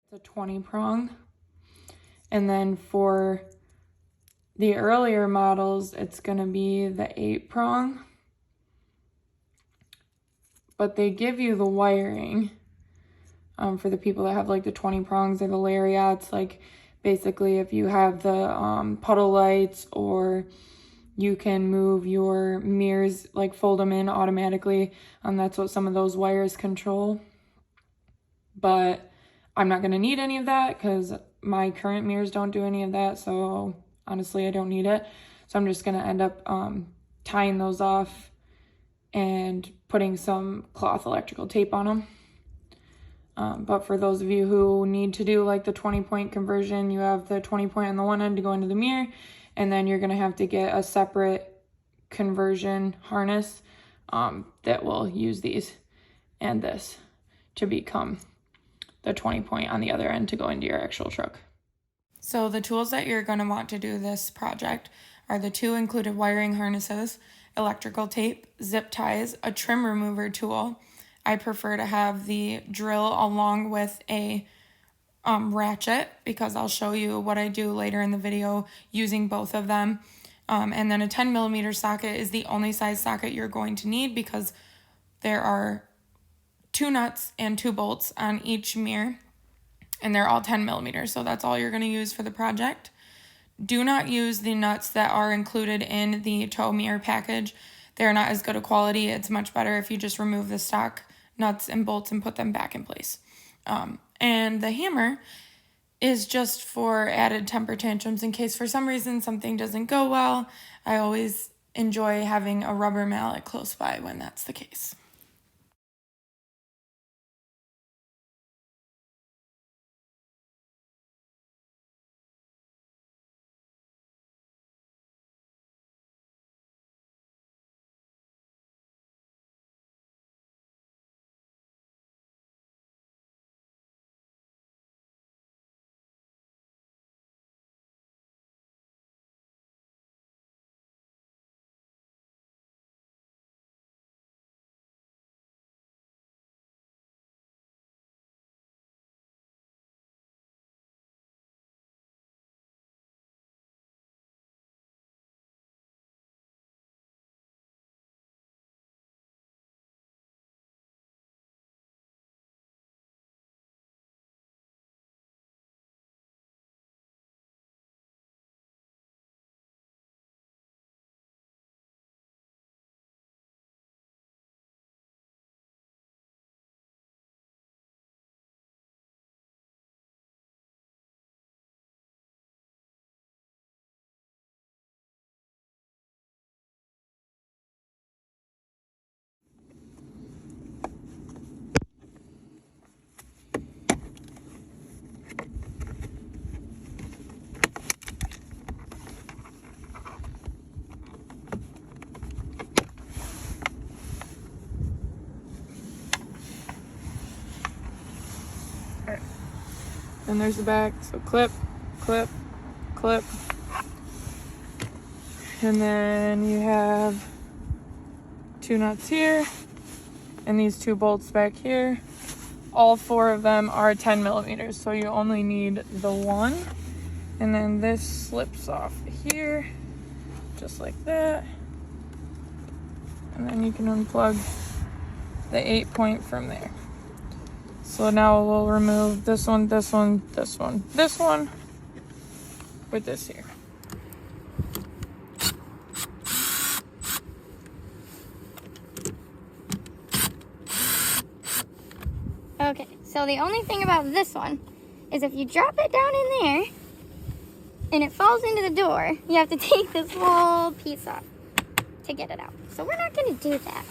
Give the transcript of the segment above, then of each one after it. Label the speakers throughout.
Speaker 1: It's a 20 prong. And then for the earlier models, it's going to be the 8 prong. But they give you the wiring for the people that have like the 20 prongs or the lariats. Like basically if you have the puddle lights, or you can move your mirrors, like fold them in automatically. That's what some of those wires control. But I'm not going to need any of that because my current mirrors don't do any of that. So honestly, I don't need it. So I'm just going to end up tying those off and putting some cloth electrical tape on them. But for those of you who need to do like the 20-point conversion, you have the 20 point on the one end to go into the mirror, and then you're going to have to get a separate conversion harness that will use these and this to become the 20 point on the other end to go into your actual truck. So the tools that you're going to want to do this project are the 2 included wiring harnesses, electrical tape, zip ties, a trim remover tool. I prefer to have the drill along with a ratchet because I'll show you what I do later in the video using both of them. And then a 10mm socket is the only size socket you're going to need because there are 2 nuts and 2 bolts on each mirror, and they're all 10mm, so that's all you're going to use for the project. Do not use the nuts that are included in the tow mirror package. They're not as good a quality. It's much better if you just remove the stock nuts and bolts and put them back in place. And the hammer is just for added temper tantrums in case for some reason something doesn't go well. I always enjoy having a rubber mallet close by when that's the case. Then there's the back, so clip, clip, clip. And then you have 2 nuts here and these 2 bolts back here. All 4 of them are 10mm, so you only need the one. And then this slips off here, just like that. And then you can unplug the 8 point from there. So now we'll remove this one, this one, this one, this one with this here.
Speaker 2: Okay, so the only thing about this one is if you drop it down in there and it falls into the door, you have to take this whole piece off to get it out. So we're not going to do that.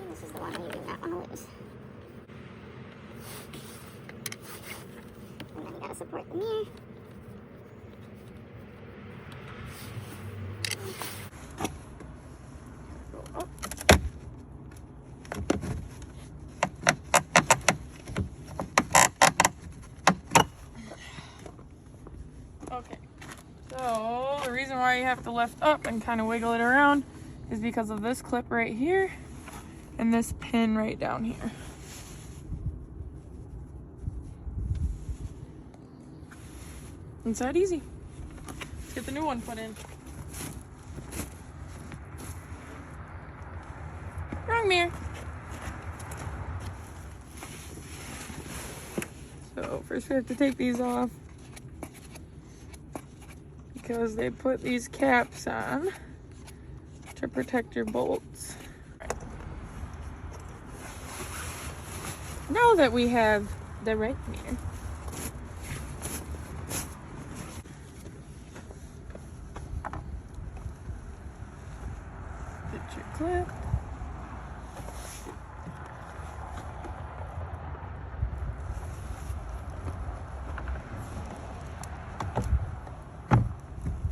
Speaker 2: This is the one I'm using, that one loose. And then you gotta support
Speaker 1: have to lift up and kind of wiggle it around is because of this clip right here and this pin right down here. It's that easy. Let's get the new one put in. Wrong mirror. So first we have to take these off because they put these caps on to protect your bolts. Now that we have the right mirror, get your clip.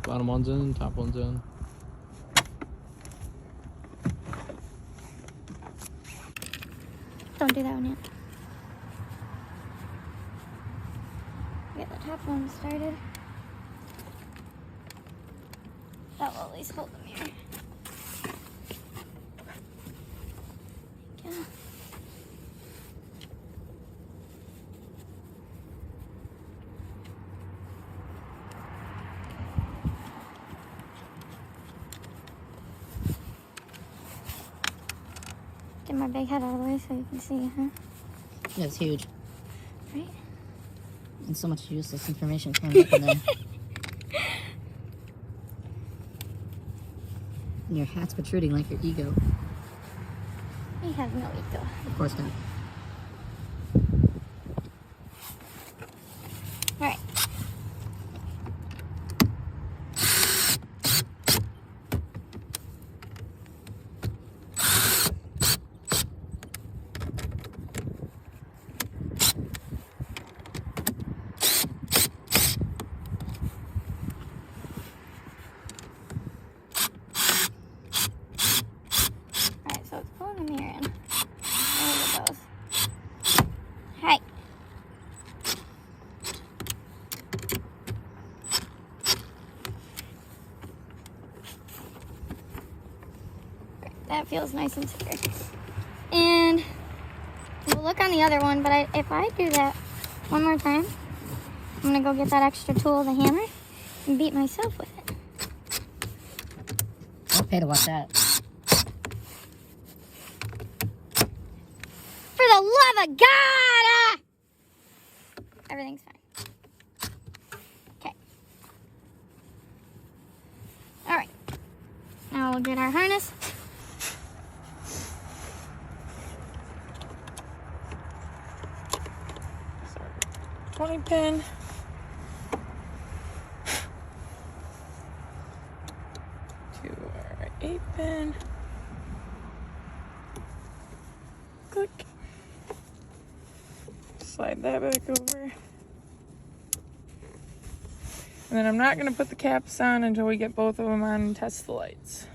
Speaker 3: Bottom one's in, top one's in.
Speaker 2: Don't do that one yet. Get the top one started. That will at least hold the mirror. Yeah. Get my big head out of the way so you can see, huh?
Speaker 4: Yeah, it's huge.
Speaker 2: Right?
Speaker 4: And so much useless information coming up in there. And your hat's protruding like your ego.
Speaker 2: We have no ego.
Speaker 4: Of course not.
Speaker 2: Alright. Alright, so it's pulling the mirror in. There it goes. Hey. That feels nice and secure. And we'll look on the other one, but if I do that one more time, I'm gonna go get that extra tool, the hammer, and beat myself with it.
Speaker 4: I'll pay to watch that.
Speaker 2: For the love of God! Everything's fine. Okay. Alright. Now we'll get our harness.
Speaker 1: 20 pin. To our 8 pin. Click. Slide that back over. And then I'm not going to put the caps on until we get both of them on and test the lights.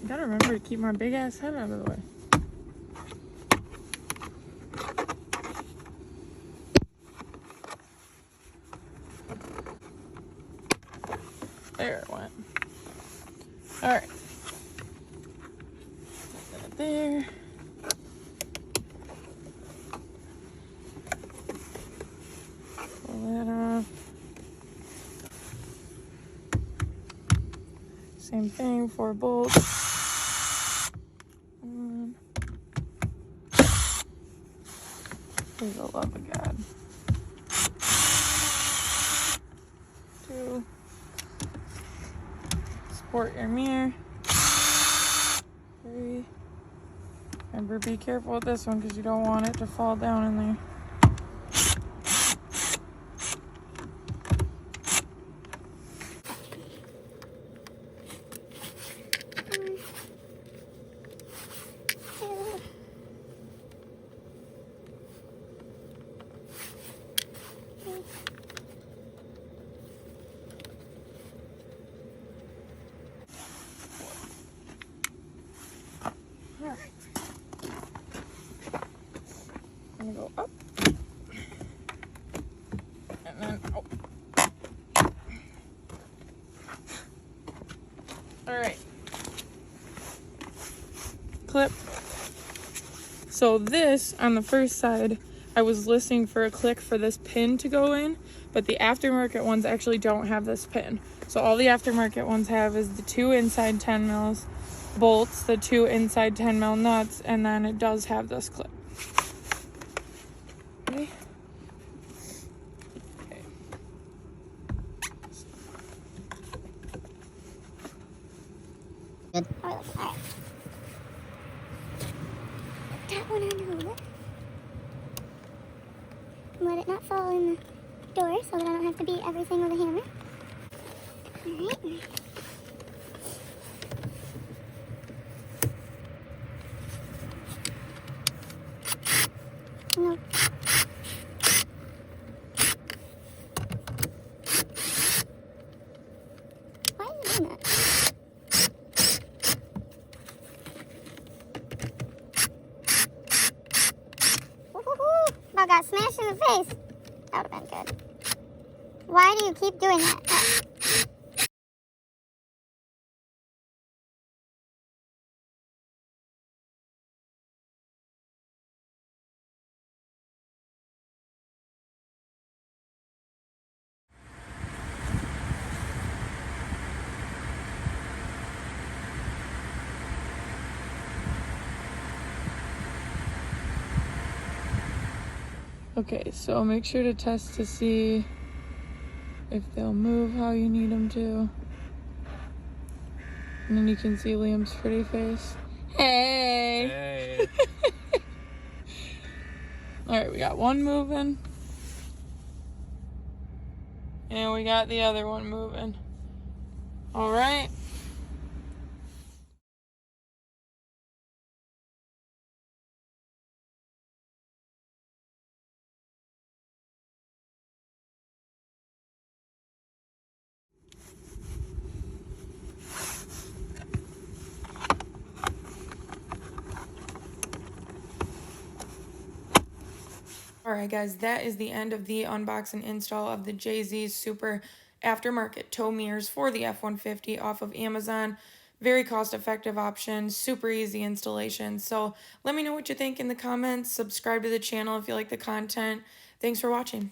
Speaker 1: I gotta remember to keep my big ass head out of the way. There it went. Alright. Put that there. Pull that off. Same thing, 4 bolts. For the love of God. 2. Support your mirror. 3. Remember, be careful with this one because you don't want it to fall down in there. clip. So this, on the first side, I was listening for a click for this pin to go in, but the aftermarket ones actually don't have this pin. So all the aftermarket ones have is the 2 inside 10 mils bolts, the 2 inside 10 mil nuts, and then it does have this clip. Okay.
Speaker 2: Oh, alright. That one under. Let it not fall in the door so that I don't have to beat everything with a hammer. Alright. No. Why are you doing that? Woohoo! I got smashed in the face. That would have been good. Why do you keep doing that?
Speaker 1: Okay, so make sure to test to see if they'll move how you need them to. And then you can see Liam's pretty face. Hey!
Speaker 3: Hey.
Speaker 1: Alright, we got one moving. And we got the other one moving. Alright. Alright guys, that is the end of the unbox and install of the JZ Super aftermarket tow mirrors for the F-150 off of Amazon. Very cost-effective option, super easy installation. So let me know what you think in the comments. Subscribe to the channel if you like the content. Thanks for watching.